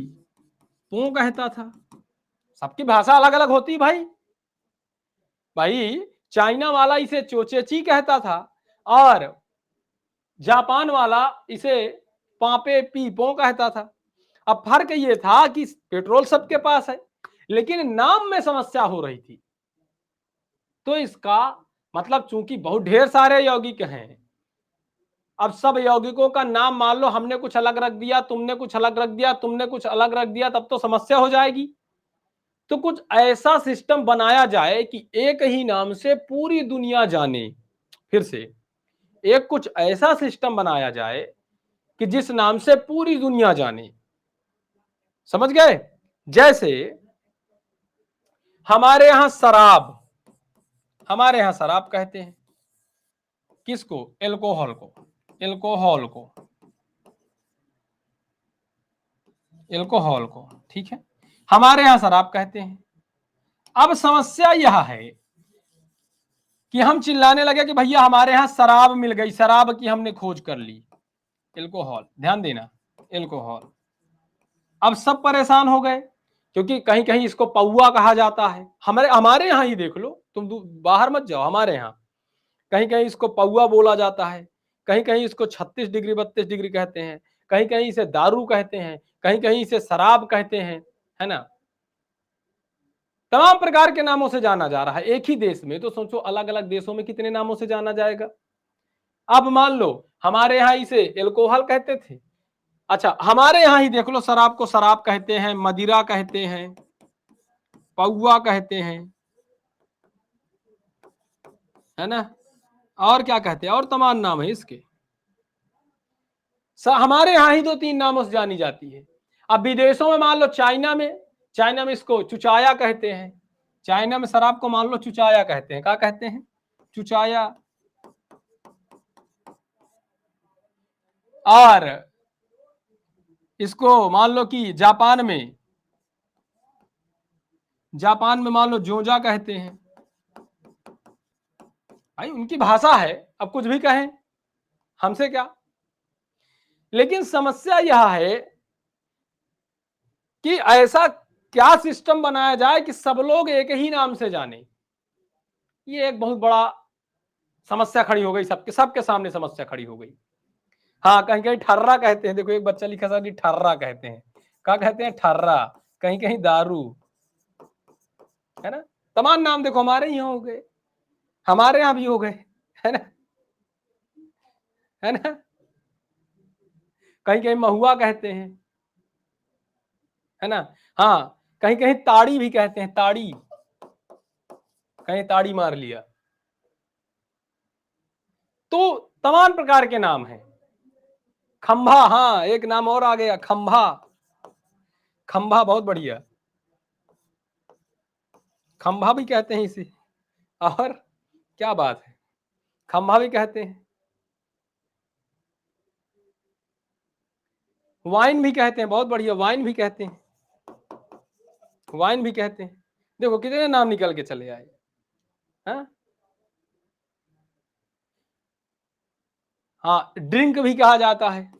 पो कहता था। सबकी भाषा अलग अलग होती भाई। भाई चाइना वाला इसे चोचेची कहता था और जापान वाला इसे पापे पीपो कहता था। अब फर्क ये था कि पेट्रोल सबके पास है, लेकिन नाम में समस्या हो रही थी। तो इसका मतलब चूंकि बहुत ढेर सारे यौगिक हैं, अब सब यौगिकों का नाम मान लो हमने कुछ अलग रख दिया, तुमने कुछ अलग रख दिया, तुमने कुछ अलग रख दिया, तब तो समस्या हो जाएगी। तो कुछ ऐसा सिस्टम बनाया जाए कि एक ही नाम से पूरी दुनिया जाने। फिर से एक कुछ ऐसा सिस्टम बनाया जाए कि जिस नाम से पूरी दुनिया जाने। समझ गए? जैसे हमारे यहां शराब, हमारे यहां शराब कहते हैं किसको? एल्कोहल को, एल्कोहल को, एल्कोहल को, ठीक है, हमारे यहां शराब कहते हैं। अब समस्या यह है कि हम चिल्लाने लगे कि भैया हमारे यहां शराब मिल गई, शराब की हमने खोज कर ली, एल्कोहल, ध्यान देना, एल्कोहल। अब सब परेशान हो गए क्योंकि कहीं कहीं इसको पौआ कहा जाता है। हमारे हमारे यहाँ ही देख लो, तुम बाहर मत जाओ, हमारे यहाँ कहीं कहीं इसको पौआ बोला जाता है, कहीं कहीं इसको 36 डिग्री 32 डिग्री कहते हैं, कहीं कहीं इसे दारू कहते हैं, कहीं कहीं इसे शराब कहते हैं, है ना? तमाम प्रकार के नामों से जाना जा रहा है एक ही देश में, तो सोचो अलग अलग देशों में कितने नामों से जाना जाएगा। अब मान लो हमारे यहाँ इसे एल्कोहल कहते थे, अच्छा हमारे यहाँ ही देख लो, शराब को शराब कहते हैं, मदिरा कहते हैं, पौवा कहते हैं, है ना, और क्या कहते हैं, और तमाम नाम है इसके। हमारे यहाँ ही 2-3 नामों से जानी जाती है। अब विदेशों में मान लो चाइना में इसको चुचाया कहते हैं, चाइना में शराब को मान लो चुचाया कहते हैं, क्या कहते हैं, चुचाया। और इसको मान लो कि जापान में मान लो जोजा कहते हैं। भाई उनकी भाषा है, अब कुछ भी कहें, हमसे क्या। लेकिन समस्या यह है कि ऐसा क्या सिस्टम बनाया जाए कि सब लोग एक ही नाम से जाने। ये एक बहुत बड़ा समस्या खड़ी हो गई, सबके सामने समस्या खड़ी हो गई। हाँ, कहीं कहीं ठर्रा कहते हैं, देखो एक बच्चा लिखा था ठर्रा कहते हैं, क्या कहते हैं, ठर्रा, कहीं कहीं दारू, है ना। तमाम नाम देखो हमारे यहाँ हो गए, हमारे यहाँ भी हो गए, है ना, है ना। कहीं कहीं महुआ कहते हैं, है ना। हाँ, कहीं कहीं ताड़ी भी कहते हैं, ताड़ी, कहीं ताड़ी मार लिया। तो तमाम प्रकार के नाम हैं। खंभा, हाँ एक नाम और आ गया, खंभा, खंभा बहुत बढ़िया, खंभा भी कहते हैं इसे, और क्या बात है, खंभा भी कहते हैं, वाइन भी कहते हैं, बहुत बढ़िया, वाइन भी कहते हैं, वाइन भी कहते हैं। देखो कितने नाम निकल के चले आए। हाँ, ड्रिंक भी कहा जाता है।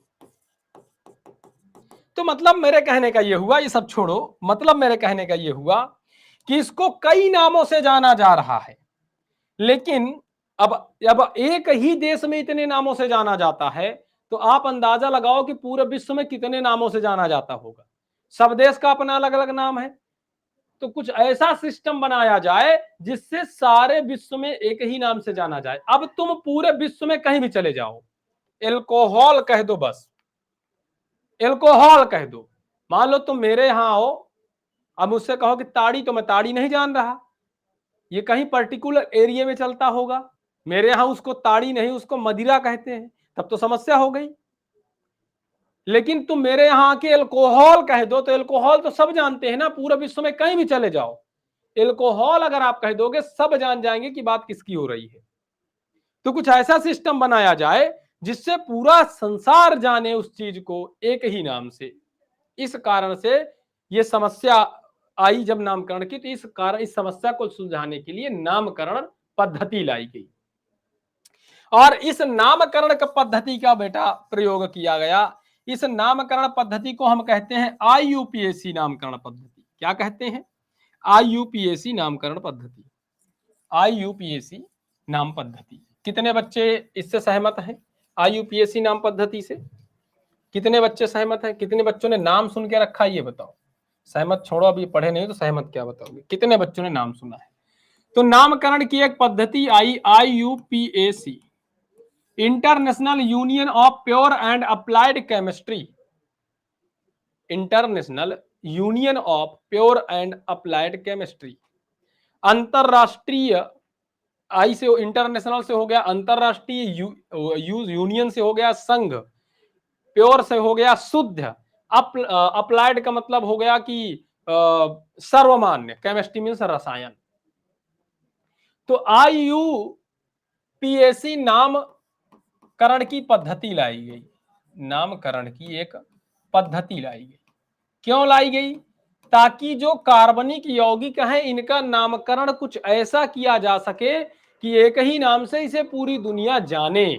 तो मतलब मेरे कहने का ये हुआ, ये सब छोड़ो, मतलब मेरे कहने का ये हुआ कि इसको कई नामों से जाना जा रहा है, लेकिन अब एक ही देश में इतने नामों से जाना जाता है, तो आप अंदाजा लगाओ कि पूरे विश्व में कितने नामों से जाना जाता होगा। सब देश का अपना अलग अलग नाम है, तो कुछ ऐसा सिस्टम बनाया जाए जिससे सारे विश्व में एक ही नाम से जाना जाए। अब तुम पूरे विश्व में कहीं भी चले जाओ, एल्कोहल कह दो, बस एल्कोहल कह दो। मान लो तुम मेरे यहां आओ, अब मुझसे कहो कि ताड़ी, तो मैं ताड़ी नहीं जान रहा, ये कहीं पर्टिकुलर एरिया में चलता होगा, मेरे यहां उसको ताड़ी नहीं, उसको मदिरा कहते हैं, तब तो समस्या हो गई। लेकिन तुम मेरे यहां के एल्कोहल कह दो, तो एल्कोहल तो सब जानते हैं ना, पूरे विश्व में कहीं भी चले जाओ, एल्कोहल अगर आप कह दोगे सब जान जाएंगे कि बात किसकी हो रही है। तो कुछ ऐसा सिस्टम बनाया जाए जिससे पूरा संसार जाने उस चीज को एक ही नाम से। इस कारण से यह समस्या आई जब नामकरण की, तो इस समस्या को सुलझाने के लिए नामकरण पद्धति लाई गई, और इस नामकरण पद्धति का बेटा प्रयोग किया गया। इस नामकरण पद्धति को हम कहते हैं IUPAC नामकरण पद्धति। क्या कहते हैं? IUPAC नामकरण पद्धति, IUPAC नाम पद्धति। कितने बच्चे इससे सहमत हैं? IUPAC नाम पद्धति से कितने बच्चे सहमत हैं? कितने बच्चों ने नाम सुन के रखा है ये बताओ। सहमत छोड़ो, अभी पढ़े नहीं तो सहमत क्या बताओगे, कितने बच्चों ने नाम सुना है? तो नामकरण की एक पद्धति आई, IUPAC, international union of pure and applied chemistry, international union of pure and applied chemistry. अंतरराष्ट्रीय, आई से इंटरनेशनल से हो गया अंतरराष्ट्रीय, यूनियन से हो गया संघ, प्योर से हो गया शुद्ध, अप्लाइड का मतलब हो गया कि सर्वमान्य, केमिस्ट्री मीन्स रसायन। तो IUPAC नामकरण की पद्धति लाई गई, नामकरण की एक पद्धति लाई गई। क्यों लाई गई? ताकि जो कार्बनिक यौगिक हैं इनका नामकरण कुछ ऐसा किया जा सके कि एक ही नाम से इसे पूरी दुनिया जाने।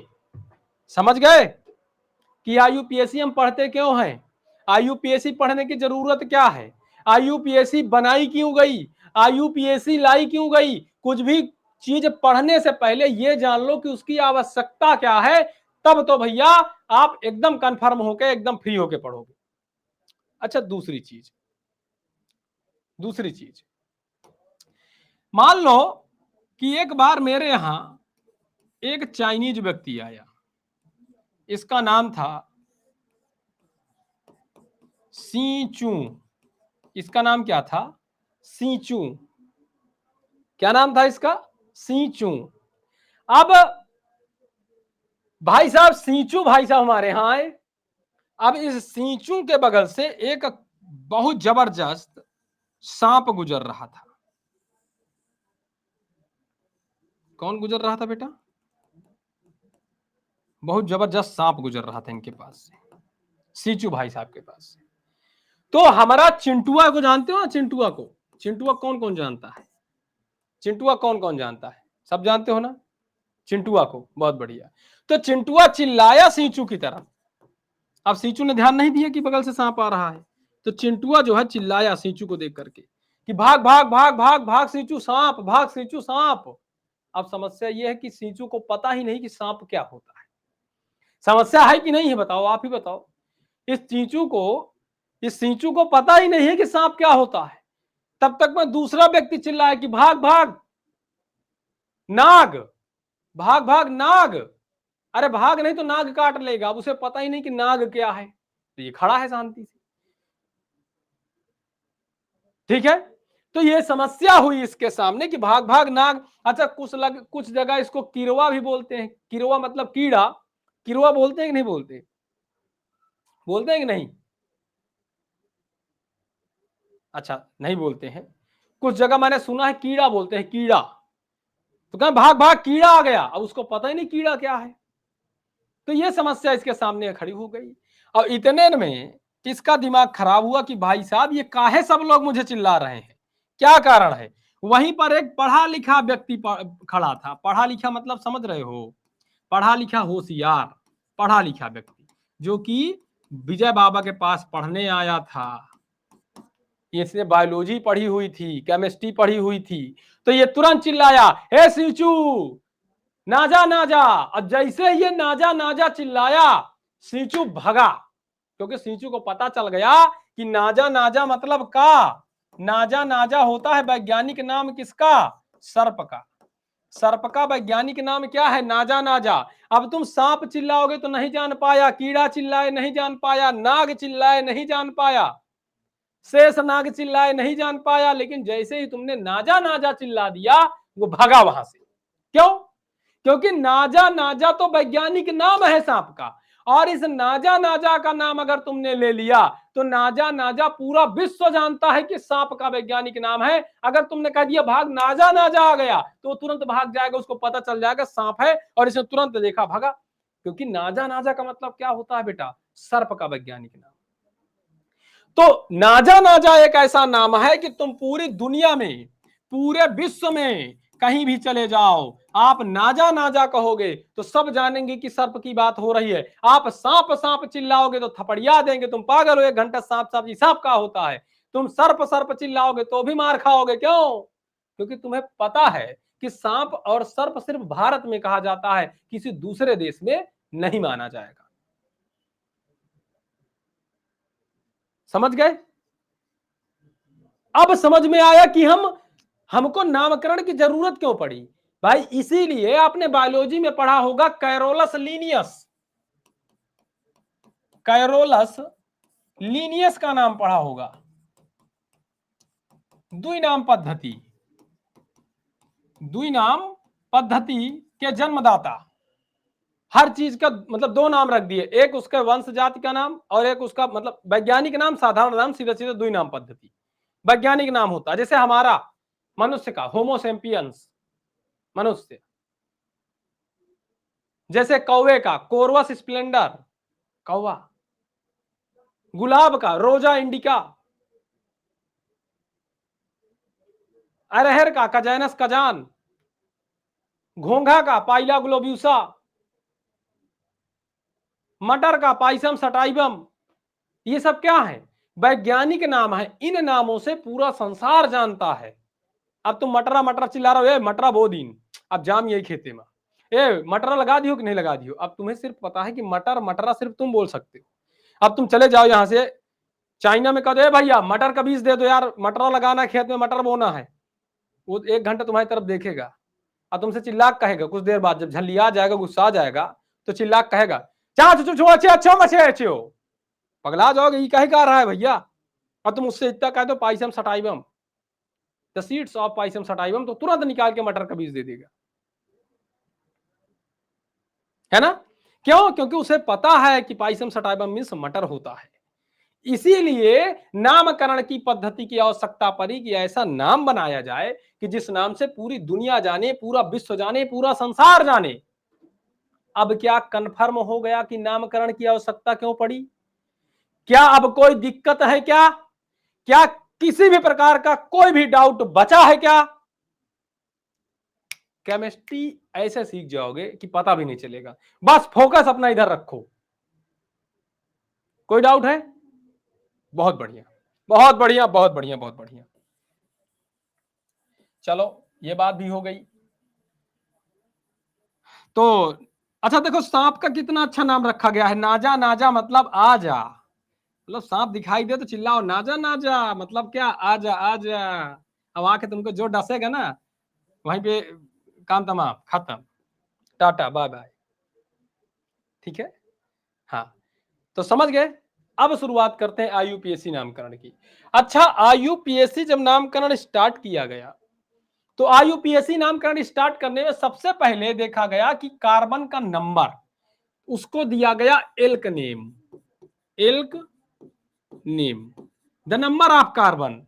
समझ गए कि IUPAC हम पढ़ते क्यों हैं? IUPAC पढ़ने की जरूरत क्या है? IUPAC बनाई क्यों गई? IUPAC लाई क्यों गई? कुछ भी चीज पढ़ने से पहले ये जान लो कि उसकी आवश्यकता क्या है, तब तो भैया आप एकदम कंफर्म होके एकदम फ्री होके पढ़ोगे। अच्छा, दूसरी चीज मान लो कि एक बार मेरे यहां एक चाइनीज व्यक्ति आया, इसका नाम था सीचू। इसका नाम क्या था? सीचू। क्या नाम था इसका? सीचू। अब भाई साहब सीचू भाई साहब हमारे यहां आए। अब इस सीचू के बगल से एक बहुत जबरदस्त सांप गुजर रहा था। कौन गुजर रहा था बेटा? बहुत जबरदस्त सांप गुजर रहा था इनके पास से, सीचू भाई साहब के पास से। तो हमारा चिंटुआ को जानते हो ना? चिंटुआ को, चिंटुआ कौन कौन जानता है? चिंटुआ कौन कौन जानता है? सब जानते हो ना चिंटुआ को? बहुत बढ़िया। तो चिंटुआ चिल्लाया सीचू की तरफ। अब सीचू ने ध्यान नहीं दिया कि बगल से सांप आ रहा है, तो चिंटुआ जो है चिल्लाया सीचू को देख करके कि भाग भाग भाग भाग भाग सीचू सांप, भाग सीचू सांप। अब समस्या यह है कि सीचू को पता ही नहीं कि सांप क्या होता है। समस्या है कि नहीं है? बताओ, आप ही बताओ। इस चींचू को, इस सीचू को पता ही नहीं है कि सांप क्या होता है। तब तक में दूसरा व्यक्ति चिल्लाया कि भाग भाग नाग, भाग भाग नाग। अरे भाग नहीं तो नाग काट लेगा। अब उसे पता ही नहीं कि नाग क्या है, तो ये खड़ा है शांति से। ठीक है, तो ये समस्या हुई इसके सामने कि भाग भाग नाग। अच्छा, कुछ जगह इसको किरवा भी बोलते हैं। किरवा मतलब कीड़ा। किरवा बोलते हैं कि नहीं बोलते? बोलते हैं कि नहीं? अच्छा, नहीं बोलते हैं। कुछ जगह मैंने सुना है कीड़ा बोलते हैं, कीड़ा। तो कहा भाग भाग कीड़ा आ गया। अब उसको पता ही नहीं कीड़ा क्या है। तो ये समस्या इसके सामने खड़ी हो गई। और इतने में किसका दिमाग खराब हुआ कि भाई साहब ये काहे सब लोग मुझे चिल्ला रहे हैं, क्या कारण है? वहीं पर एक पढ़ा लिखा व्यक्ति खड़ा था। पढ़ा लिखा मतलब समझ रहे हो? पढ़ा लिखा, होशियार, पढ़ा लिखा व्यक्ति, जो कि विजय बाबा के पास पढ़ने आया था। इसने बायोलॉजी पढ़ी हुई थी, केमिस्ट्री पढ़ी हुई थी। तो ये तुरंत चिल्लाया, हे सीचू नाजा नाजा। और जैसे ये नाजा नाजा चिल्लाया, सीचू भगा, क्योंकि सीचू को पता चल गया कि नाजा नाजा मतलब का, नाजा नाजा होता है वैज्ञानिक नाम किसका? सर्प का। सर्प का वैज्ञानिक नाम क्या है? नाजा नाजा। अब तुम सांप चिल्लाओगे तो नहीं जान पाया, कीड़ा चिल्लाए नहीं जान पाया, नाग चिल्लाए नहीं जान पाया, शेष नाग चिल्लाए नहीं जान पाया, लेकिन जैसे ही तुमने नाजा नाजा चिल्ला दिया, वो भागा वहां से। क्यों? क्योंकि नाजा नाजा तो वैज्ञानिक नाम है सांप का, और इस नाजा नाजा का नाम अगर तुमने ले लिया तो नाजा नाजा पूरा विश्व जानता है कि सांप का वैज्ञानिक नाम है। अगर तुमने कह दिया भाग, नाजा नाजा आ गया, तो तुरंत भाग जाएगा, उसको पता चल जाएगा सांप है, और इसे तुरंत देखा भागा। क्योंकि नाजा नाजा का मतलब क्या होता है बेटा? सर्प का वैज्ञानिक नाम। तो नाजा नाजा एक ऐसा नाम है कि तुम पूरी दुनिया में, पूरे विश्व में कहीं भी चले जाओ, आप नाजा नाजा कहोगे तो सब जानेंगे कि सर्प की बात हो रही है। आप सांप सांप चिल्लाओगे तो थपड़िया देंगे, तुम पागल हो, 1 घंटा सांप सांप जी सांप का होता है। तुम सर्प सर्प चिल्लाओगे तो भी मार खाओगे। क्यों? क्योंकि तुम्हें पता है कि सांप और सर्प सिर्फ भारत में कहा जाता है, किसी दूसरे देश में नहीं माना जाएगा। समझ गए? अब समझ में आया कि हमको नामकरण की जरूरत क्यों पड़ी भाई। इसीलिए आपने बायोलॉजी में पढ़ा होगा कैरोलस लीनियस। कैरोलस लीनियस का नाम पढ़ा होगा। द्विनाम पद्धति, द्विनाम पद्धति के जन्मदाता। हर चीज का मतलब 2 नाम रख दिए, एक उसके वंश जाति का नाम और एक उसका मतलब वैज्ञानिक नाम, साधारण नाम, सीधे सीधे द्विनाम पद्धति। वैज्ञानिक नाम होता है जैसे हमारा मनुष्य का होमोसेम्पियंस, मनुष्य। जैसे कौवे का कोरवस स्प्लेंडर, कौवा। गुलाब का रोजा इंडिका। अरहर का कजैनस कजान। घोंघा का पाइला ग्लोब्यूसा। मटर का पाइसम सटाइबम। ये सब क्या है? वैज्ञानिक नाम है। इन नामों से पूरा संसार जानता है। अब तुम मटरा मटरा चिल्ला रहे हो, ए मटरा बो दिन, अब जाम यही खेते में, ए मटरा लगा दियो कि नहीं लगा दियो। अब तुम्हें सिर्फ पता है कि मटर मटरा सिर्फ तुम बोल सकते हो। अब तुम चले जाओ यहां से चाइना में, कह दो भैया मटर का बीज दे दो यार, मटर लगाना है खेत में, मटर बोना है। वो 1 घंटा तुम्हारी तरफ देखेगा और तुमसे चिल्ला कहेगा, कुछ देर बाद जब झल्लिया जाएगा, गुस्सा आ जाएगा, तो चिल्ला कहेगा, पगला जाओगे, ये कहे का रहा है भैया, और तुम उससे इतना कह दो Pisum sativum, the seeds of Pisum sativum, तो तुरंत निकाल के मटर का बीज दे देगा, है ना? क्यों? क्योंकि उसे पता है कि पाइसम सटाइवम मीन्स मटर होता है। इसीलिए नामकरण की पद्धति की आवश्यकता पड़ी कि ऐसा नाम बनाया जाए कि जिस नाम से पूरी दुनिया जाने, पूरा विश्व जाने, पूरा संसार जाने। अब क्या कंफर्म हो गया कि नामकरण की आवश्यकता क्यों पड़ी? क्या अब कोई दिक्कत है क्या? क्या किसी भी प्रकार का कोई भी डाउट बचा है क्या? केमिस्ट्री ऐसे सीख जाओगे कि पता भी नहीं चलेगा, बस फोकस अपना इधर रखो। कोई डाउट है? बहुत बढ़िया, बहुत बढ़िया, बहुत बढ़िया, बहुत बढ़िया। चलो ये बात भी हो गई। तो अच्छा देखो, सांप का कितना अच्छा नाम रखा गया है, नाजा। नाजा मतलब आजा, मतलब सांप दिखाई दे तो चिल्लाओ नाजा नाजा, मतलब क्या, आजा आजा। अब आके तुमको जो डसेगा ना, वहीं पे काम तमाम, खत्म, टाटा बाय बाय। ठीक है, हाँ, तो समझ गए। अब शुरुआत करते हैं आईयूपीएसी नामकरण की। अच्छा, आईयूपीएसी जब नामकरण स्टार्ट किया गया, तो आईयूपीएसी नामकरण स्टार्ट करने में सबसे पहले देखा गया कि कार्बन का नंबर, उसको दिया गया elk name. Elk name, the number of carbon.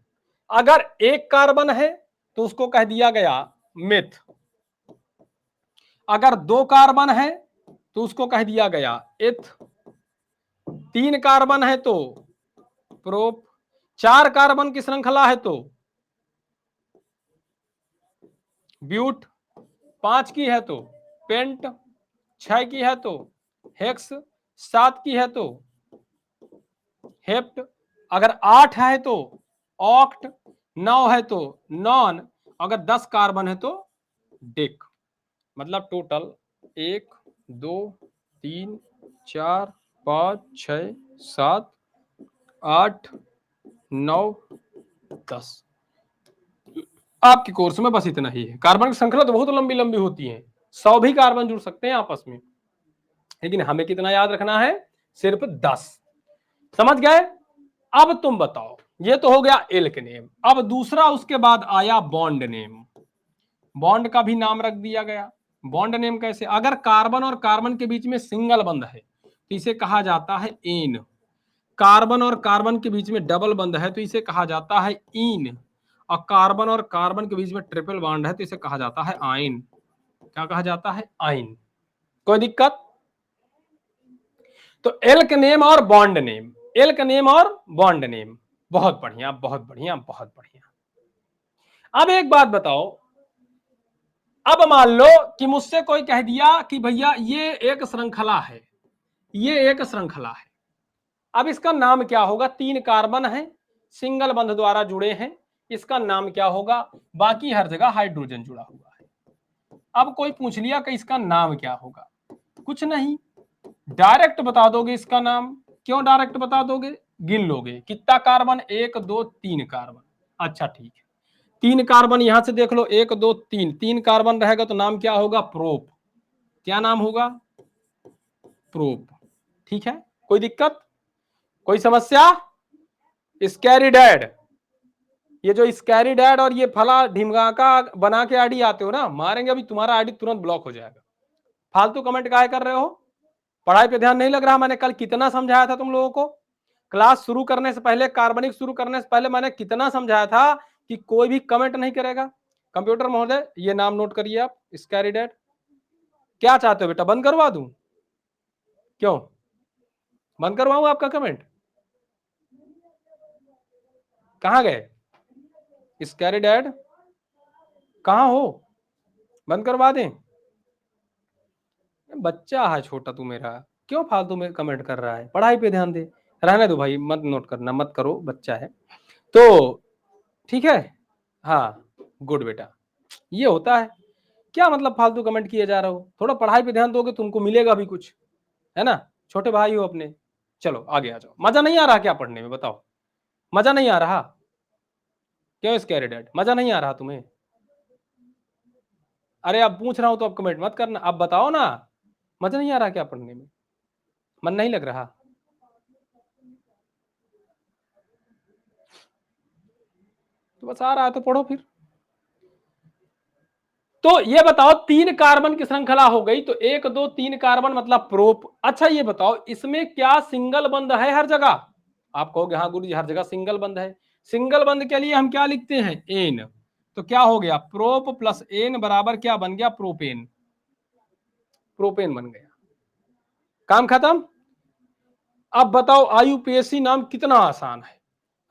अगर एक कार्बन है तो उसको कह दिया गया मेथ। अगर 2 कार्बन है तो उसको कह दिया गया एथ। 3 कार्बन है तो प्रोप। 4 कार्बन की श्रृंखला है तो ब्यूट। 5 की है तो पेंट। 6 की है तो हेक्स। 7 की है तो हेप्ट। अगर 8 है तो ऑक्ट। 9 है तो नॉन। अगर 10 कार्बन है तो डेक। मतलब टोटल 1 2 3 4 5 6 7 8 9 10। आपके कोर्स में बस इतना ही है। कार्बन की श्रृंखला तो बहुत लंबी लंबी होती है, 100 भी कार्बन जुड़ सकते हैं आपस में, लेकिन हमें कितना याद रखना है? सिर्फ 10। समझ गए? अब तुम बताओ, ये तो हो गया एल्क नेम। अब दूसरा उसके बाद आया बॉन्ड नेम। बॉन्ड का भी नाम रख दिया गया। बॉन्ड नेम कैसे? अगर कार्बन और कार्बन के बीच में सिंगल बंध है तो इसे कहा जाता है एन। कार्बन और कार्बन के बीच में डबल बंध है तो इसे कहा जाता है इन। और कार्बन और कार्बन के बीच में ट्रिपल बॉन्ड है तो इसे कहा जाता है आइन। क्या कहा जाता है? आइन। कोई दिक्कत? तो एल्क नेम और बॉन्ड नेम, एल्क नेम और बॉन्ड नेम, बहुत बढ़िया, बहुत बढ़िया, बहुत बढ़िया। अब एक बात बताओ, अब मान लो कि मुझसे कोई कह दिया कि भैया ये एक श्रृंखला है, ये एक श्रृंखला है, अब इसका नाम क्या होगा? 3 कार्बन है, सिंगल बंध द्वारा जुड़े हैं, इसका नाम क्या होगा? बाकी हर जगह हाइड्रोजन जुड़ा हुआ है। अब कोई पूछ लिया कि इसका नाम क्या होगा? कुछ नहीं, डायरेक्ट बता दोगे इसका नाम। क्यों डायरेक्ट बता दोगे? गिन लोगे कितना कार्बन, 1 2 3 कार्बन। अच्छा ठीक है, 3 कार्बन यहां से देख लो, 1 2 3, 3 कार्बन रहेगा तो नाम क्या होगा? प्रोप। क्या नाम होगा? प्रोप। ठीक है, कोई दिक्कत, कोई समस्या? स्कैरी डैड, ये जो स्कैरी डैड और ये फला ढिमगा का बना के आईडी आते हो ना, मारेंगे अभी, तुम्हारा आईडी तुरंत ब्लॉक हो जाएगा। फालतू कमेंट काहे कर रहे हो? पढ़ाई पे ध्यान नहीं लग रहा? मैंने कल कितना समझाया था तुम लोगों को। क्लास शुरू करने से पहले, कार्बनिक शुरू करने से पहले मैंने कितना समझाया था कि कोई भी कमेंट नहीं करेगा। कंप्यूटर महोदय ये नाम नोट करिए आप, स्कैरी डैड। क्या चाहते हो बेटा, बंद करवा दूं? क्यों बंद करवाऊं आपका कमेंट? कहां गए स्कैरी डैड? कहां हो? बंद करवा दें? बच्चा है छोटा तू मेरा, क्यों फालतू में कमेंट कर रहा है? पढ़ाई पे ध्यान दे। रहने दो भाई, मत नोट करना, मत करो, बच्चा है तो। ठीक है, हाँ, गुड बेटा। ये होता है, क्या मतलब फालतू कमेंट किए जा रहे हो? थोड़ा पढ़ाई पे ध्यान दोगे तुमको मिलेगा भी कुछ, है ना? छोटे भाई हो अपने। चलो आगे आ जाओ। मजा नहीं आ रहा क्या पढ़ने में? बताओ, मजा नहीं आ रहा? क्यों स्कैरी डैड, मजा नहीं आ रहा तुम्हें? अरे अब पूछ रहा हूं तो अब कमेंट मत करना, अब बताओ ना, मजा नहीं आ रहा क्या पढ़ने में, मन नहीं लग रहा? तो बस आ रहा है तो पढ़ो फिर। तो ये बताओ 3 कार्बन की श्रृंखला हो गई, तो 1 2 3 कार्बन मतलब प्रोप। अच्छा ये बताओ इसमें क्या सिंगल बंद है हर जगह? आप कहोगे हाँ गुरु जी हर जगह सिंगल बंद है। सिंगल बंद के लिए हम क्या लिखते हैं? एन। तो क्या हो गया? प्रोप प्लस एन बराबर क्या बन गया? प्रोपेन। प्रोपेन बन गया, काम खत्म। अब बताओ आईयूपीएसी नाम कितना आसान है।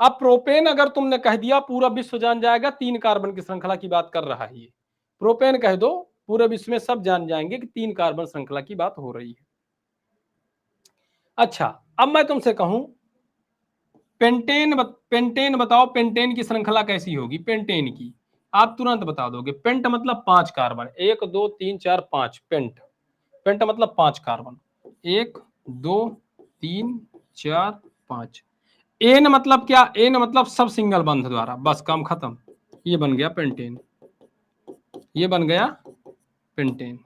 अब प्रोपेन अगर तुमने कह दिया पूरा विश्व जान जाएगा 3 कार्बन की श्रृंखला की बात कर रहा है ये। प्रोपेन कह दो पूरे विश्व में सब जान जाएंगे कि 3 कार्बन श्रृंखला की बात हो रही है। अच्छा अब मैं तुमसे कहूं पेंटेन बताओ, पेंटेन की श्रृंखला कैसी होगी? पेंटेन की आप तुरंत बता दोगे। पेंट मतलब 5 कार्बन, 1 2 3 4 5 पेंट। पेंट मतलब 5 कार्बन, 1 2 3 4 5। एन मतलब क्या? एन मतलब सब सिंगल बंध द्वारा, बस काम खत्म। ये बन गया पेंटेन, ये बन गया पेंटेन।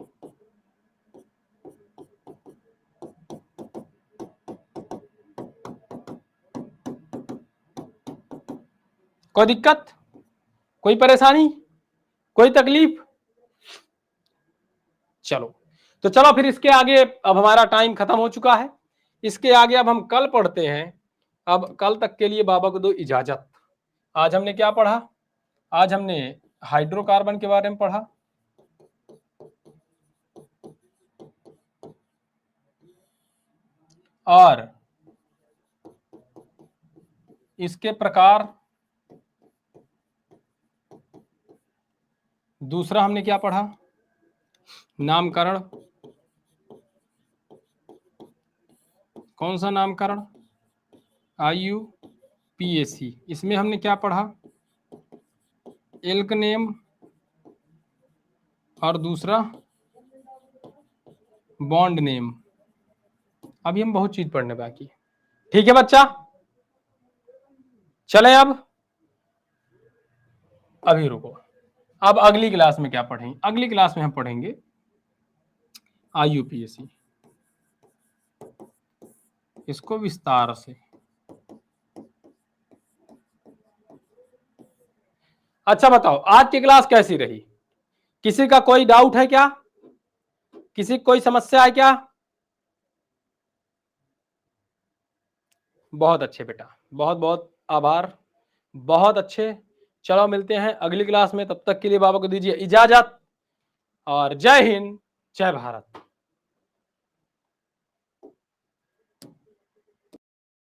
कोई दिक्कत, कोई परेशानी, कोई तकलीफ? चलो तो चलो फिर इसके आगे, अब हमारा टाइम खत्म हो चुका है, इसके आगे अब हम कल पढ़ते हैं। अब कल तक के लिए बाबा को दो इजाजत। आज हमने क्या पढ़ा? आज हमने हाइड्रोकार्बन के बारे में पढ़ा, और इसके प्रकार। दूसरा हमने क्या पढ़ा? नामकरण। कौन सा नामकरण? आईयूपीएसी। इसमें हमने क्या पढ़ा? एल्क नेम, और दूसरा बॉन्ड नेम। अभी हम बहुत चीज पढ़ने बाकी। ठीक है बच्चा, चले अब। अभी रुको, अब अगली क्लास में क्या पढ़ेंगे? अगली क्लास में हम पढ़ेंगे आईयूपीएसी, इसको विस्तार से। अच्छा बताओ आज की क्लास कैसी रही? किसी का कोई डाउट है क्या? किसी कोई समस्या है क्या? बहुत अच्छे बेटा, बहुत बहुत आभार, बहुत अच्छे। चलो मिलते हैं अगली क्लास में, तब तक के लिए बाबा को दीजिए इजाजत, और जय हिंद, जय भारत।